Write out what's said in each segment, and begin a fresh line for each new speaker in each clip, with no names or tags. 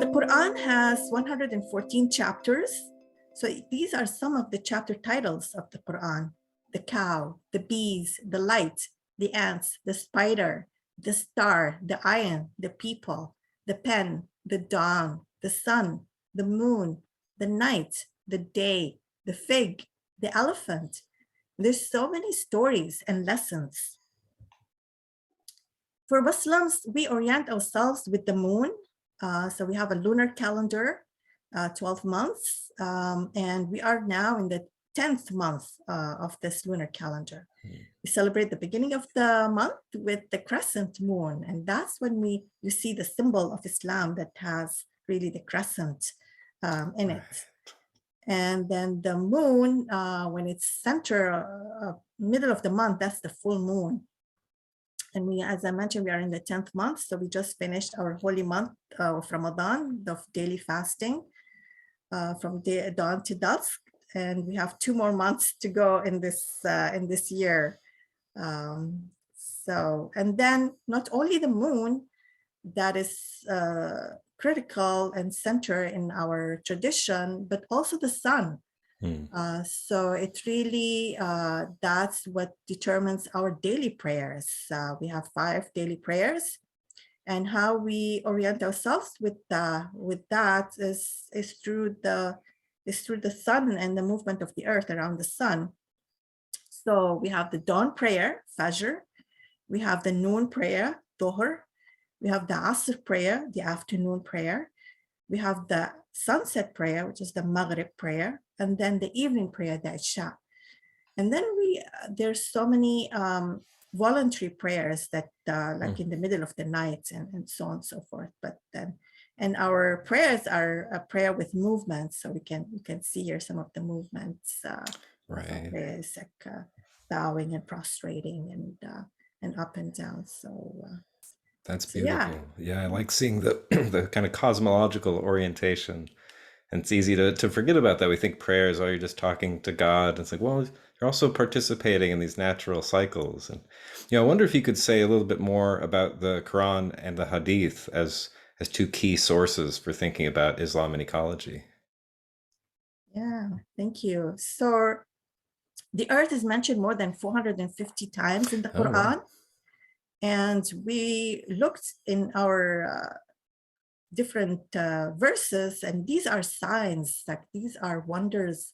the Quran has 114 chapters. So these are some of the chapter titles of the Quran: the cow, the bees, the light, the ants, the spider, the star, the iron, the people, the pen, the dawn, the sun, the moon, the night, the day, the fig, the elephant. There's so many stories and lessons. For Muslims, we orient ourselves with the moon. So we have a lunar calendar, 12 months, and we are now in the 10th month of this lunar calendar. We celebrate the beginning of the month with the crescent moon, and that's when you see the symbol of Islam that has really the crescent in it. And then the moon, when it's middle of the month, that's the full moon. And we, as I mentioned, we are in the 10th month. So we just finished our holy month of Ramadan, of daily fasting from dawn to dusk. And we have 2 more months to go in this year. And then not only the moon that is critical and center in our tradition, but also the sun. So it really, that's what determines our daily prayers. We have 5 daily prayers, and how we orient ourselves with that is through the sun and the movement of the earth around the sun. So we have the dawn prayer, Fajr. We have the noon prayer, Dhuhr. We have the Asr prayer, the afternoon prayer. We have the sunset prayer, which is the Maghrib prayer, and then the evening prayer, the Isha. And then there's so many voluntary prayers that like in the middle of the night and so on and so forth. And our prayers are a prayer with movements, so we can see here some of the movements. Right. Prayers like bowing and prostrating and up and down. So.
That's beautiful. Yeah, I like seeing the the kind of cosmological orientation. And it's easy to forget about that. We think prayers, you're just talking to God. It's like, well, you're also participating in these natural cycles. And I wonder if you could say a little bit more about the Quran and the Hadith as 2 key sources for thinking about Islam and ecology.
Yeah, thank you. So the earth is mentioned more than 450 times in the Quran. Wow. And we looked in our different verses, and these are signs, like these are wonders.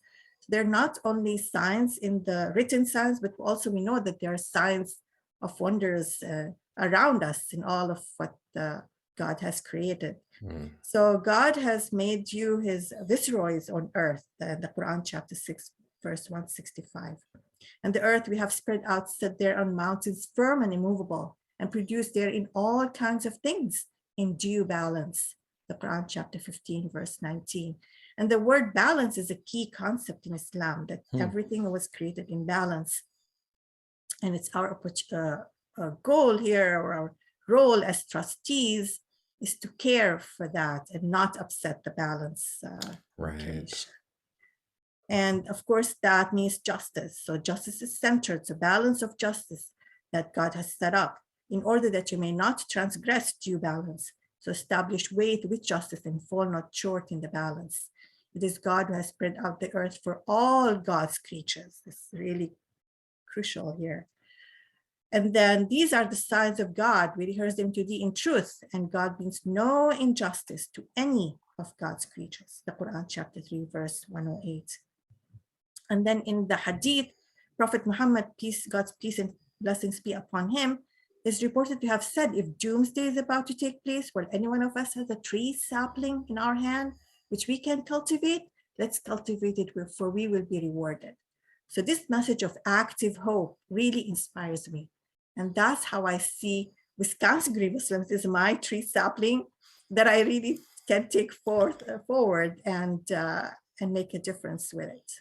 They're not only signs in the written signs, but also we know that there are signs of wonders around us in all of what God has created. So God has made you his viceroys on earth, the Quran chapter 6, verse 165. And the earth we have spread out, set there on mountains, firm and immovable, and produced therein all kinds of things in due balance. The Quran chapter 15, verse 19. And the word balance is a key concept in Islam, that everything was created in balance. And it's our goal here, or our role as trustees, is to care for that and not upset the balance. Right. And of course, that means justice. So justice is centered, so balance of justice that God has set up in order that you may not transgress due balance. So establish weight with justice and fall not short in the balance. It is God who has spread out the earth for all God's creatures. It's really crucial here. And then these are the signs of God. We rehearse them to thee in truth, and God means no injustice to any of God's creatures. The Quran chapter 3, verse 108. And then in the Hadith, Prophet Muhammad, God's peace and blessings be upon him, is reported to have said, if doomsday is about to take place, while any one of us has a tree sapling in our hand, which we can cultivate, let's cultivate it, for we will be rewarded. So this message of active hope really inspires me. And that's how I see Wisconsin Green Muslims is my tree sapling that I really can take forward and make a difference with it.